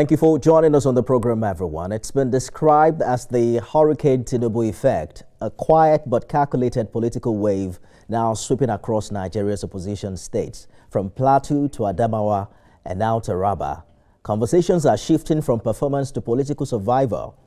Thank you for joining us on the program, everyone. It's been described as the Hurricane Tinubu effect, a quiet but calculated political wave now sweeping across Nigeria's opposition states, from Plateau to Adamawa and now Taraba. Conversations are shifting from performance to political survival.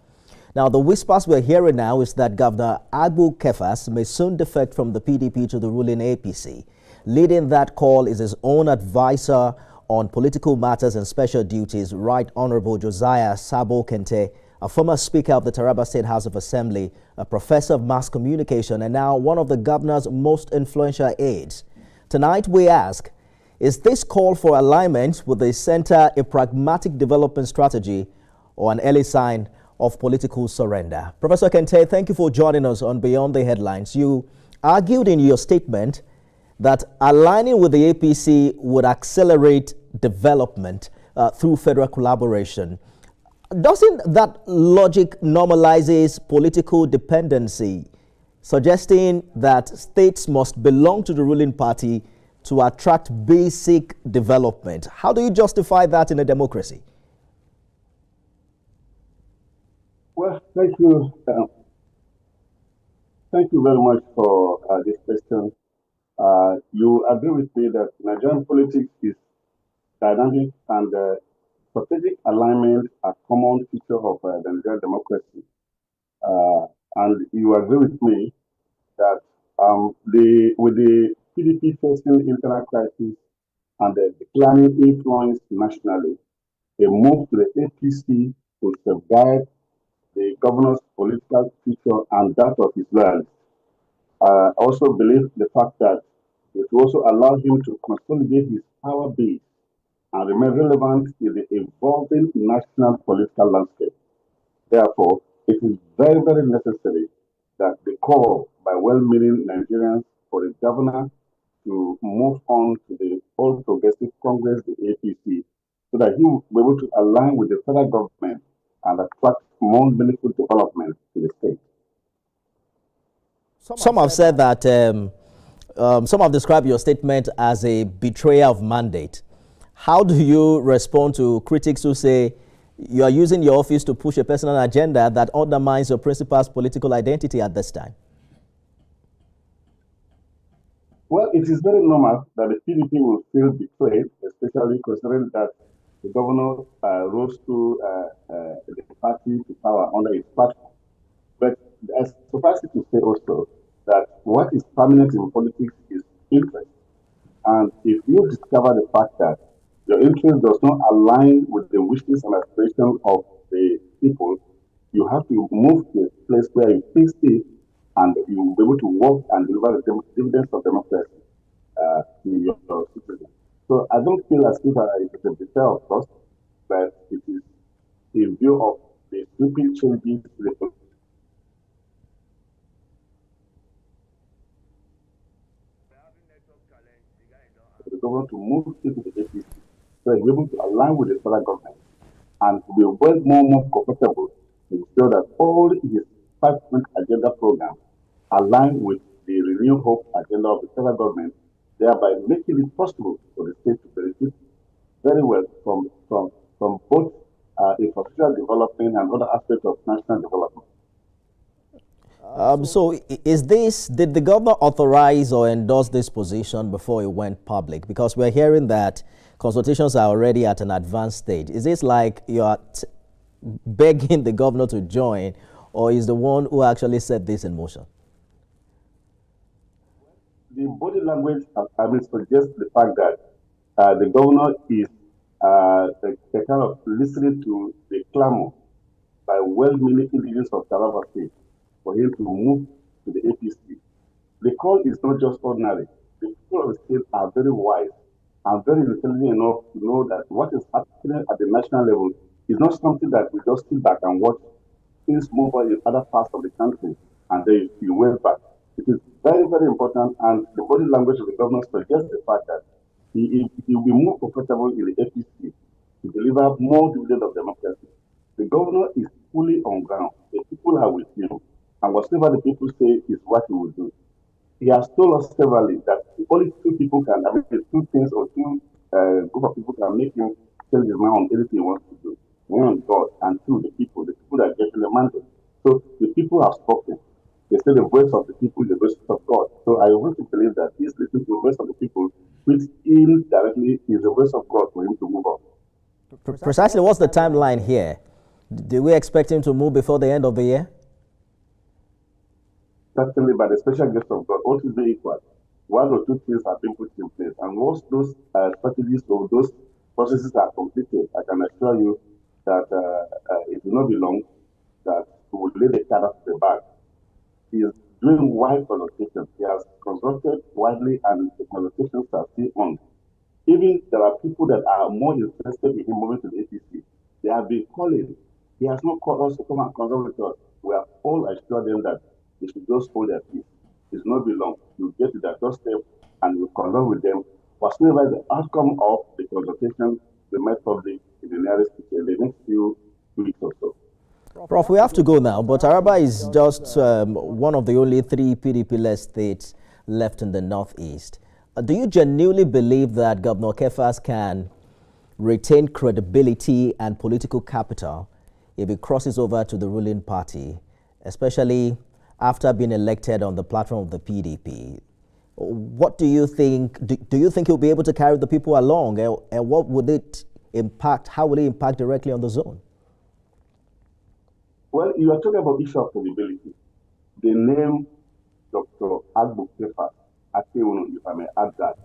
Now, the whispers we're hearing now is that Governor Agbu Kefas may soon defect from the PDP to the ruling APC. Leading that call is his own advisor on political matters and special duties, Right Honorable Josiah Sabo Kente, a former Speaker of the Taraba State House of Assembly, a professor of mass communication, and now one of the governor's most influential aides. Tonight we ask, is this call for alignment with the center a pragmatic development strategy or an early sign of political surrender? Professor Kente, thank you for joining us on Beyond the Headlines. You argued in your statement that aligning with the APC would accelerate development through federal collaboration. Doesn't that logic normalizes political dependency, suggesting that states must belong to the ruling party to attract basic development? How do you justify that in a democracy? Well, thank you. Thank you very much for this question. You agree with me that Nigerian politics is dynamic and strategic alignment are common feature of the Nigerian democracy. And you agree with me that with the PDP facing internal crisis and the declining influence nationally, a move to the APC to safeguard the governor's political future and that of his loyalists. I also believe the fact that it also allows him to consolidate his power base and remain relevant in the evolving national political landscape. Therefore, it is very, very necessary that the call by well-meaning Nigerians for the governor to move on to the All Progressive Congress, the APC, so that he will be able to align with the federal government and attract more meaningful development to the state. Some have said that, some have described your statement as a betrayal of mandate. How do you respond to critics who say you are using your office to push a personal agenda that undermines your principal's political identity at this time? Well, it is very normal that the PDP will feel betrayed, especially considering that the governor rose to the party to power under his platform. But as suffice it to say also that what is permanent in politics is interest. And if you discover the fact that your interest does not align with the wishes and aspirations of the people, you have to move to a place where you feel safe and you will be able to work and deliver the dividends of democracy to your citizens. So I don't feel as if it is a betrayal of trust, but it is in view of the sweeping changes to the government to move into the APC, so he's able to align with the federal government and to be well more comfortable to ensure that all his 5-point agenda programs align with the renewed hope agenda of the federal government, thereby making it possible for the state to benefit very well from both infrastructural development and other aspects of national development. So did the governor authorize or endorse this position before it went public? Because we're hearing that consultations are already at an advanced stage. Is this like you are begging the governor to join, or is the one who actually set this in motion? The body language suggests the fact that the governor is the kind of listening to the clamor by well-meaning individuals of Taraba State for him to move to the APC. The call is not just ordinary. The people of the state are very wise and very intelligent enough to know that what is happening at the national level is not something that we just sit back and watch things move on in other parts of the country and then you went back. It is very, very important, and the body language of the governor suggests the fact that he will be more comfortable in the APC to deliver more dividend of democracy. The governor is fully on ground. The people are with him. And whatever the people say is what he will do. He has told us severally that only two people two things or two group of people can make him change his mind on anything he wants to do. one, God, and two, the people that are getting the mandate. So the people have spoken. They say the voice of the people is the voice of God. So I want to believe that he's listening to the voice of the people, which indirectly is the voice of God for him to move on. Precisely, what's the timeline here? Do we expect him to move before the end of the year? Certainly, by the special grace of God, all things being equal, one or two things have been put in place. And once those strategies or those processes are completed, I can assure you that it will not be long that we will lay the cat off the bag. He is doing wide consultations. He has consulted widely, and the consultations are still on. Even there are people that are more interested in him moving to the APC. They have been calling. He has not called us to come and consult with us. We have all assured them that they should just hold their peace. It's not be long. You get to their doorstep and you consult with them. Whatever the outcome of the consultation, we might publish in the nearest future, in the next few weeks or so. Prof, we have to go now, but Taraba is just one of the only 3 PDP-led states left in the Northeast. Do you genuinely believe that Governor Kefas can retain credibility and political capital if he crosses over to the ruling party, especially after being elected on the platform of the PDP? What do you think? Do you think he'll be able to carry the people along, and what would it impact? How will it impact directly on the zone? Well, you are talking about issue of credibility. The name Dr. Agbu Kefas, if I may add that,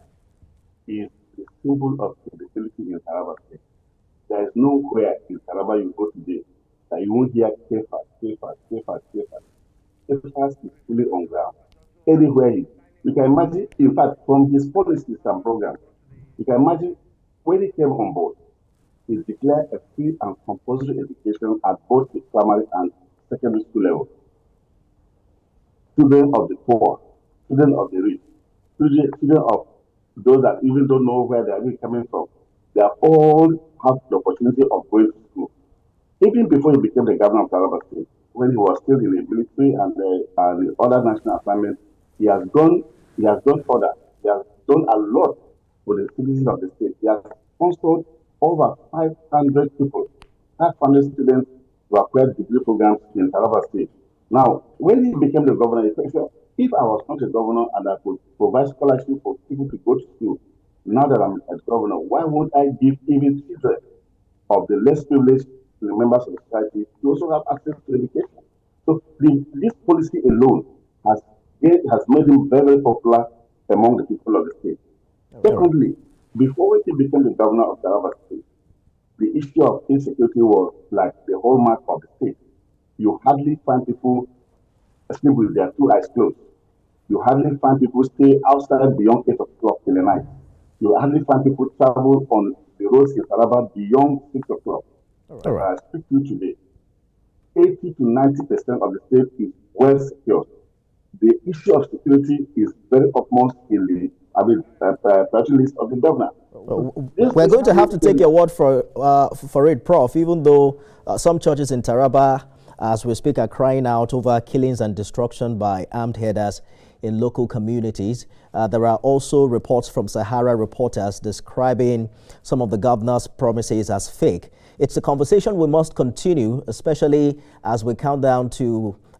is the symbol of credibility in Taraba State. There is nowhere in Taraba you go today that you won't hear Kefas, Kefas, Kefas, Kefas. Kefas is fully on ground. Anywhere you can imagine, in fact, from his policies and programs, you can imagine when he came on board, he declared a free and compulsory education at both the primary and secondary school level. Children of the poor, children of the rich, children of those that even don't know where they are really coming from, they are all have the opportunity of going to school. Even before he became the governor of Taraba State, when he was still in the military and the other national assignments, he has done further. He has done a lot for the citizens of the state. He has sponsored over 500 people, 500 students who acquired degree programs in Taraba State. Now, when he became the governor, he said, if I was not a governor and I could provide scholarship for people to go to school, now that I'm a governor, why won't I give even children of the less privileged members of society to also have access to education? So this policy alone has made him very, very popular among the people of the state. Secondly, before he became the governor of Taraba State, the issue of insecurity was like the hallmark of the state. You hardly find people sleep with their 2 eyes closed. You hardly find people stay outside beyond 8 o'clock in the night. You hardly find people travel on the roads in Taraba beyond 6 o'clock. I speak to you today. 80 to 90% of the state is well secured. The issue of security is very upmost in the priority list of the governor. We're going to have to take your word for it, Prof, even though some churches in Taraba, as we speak, are crying out over killings and destruction by armed herders in local communities. There are also reports from Sahara reporters describing some of the governor's promises as fake. It's a conversation we must continue, especially as we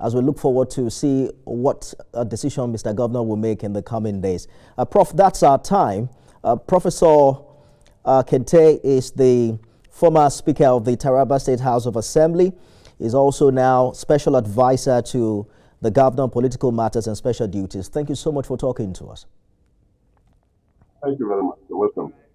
as we look forward to see what decision Mr. Governor will make in the coming days. Prof, that's our time. Professor Kente is the former Speaker of the Taraba State House of Assembly. He's also now Special Advisor to the Governor on Political Matters and Special Duties. Thank you so much for talking to us. Thank you very much. You're welcome.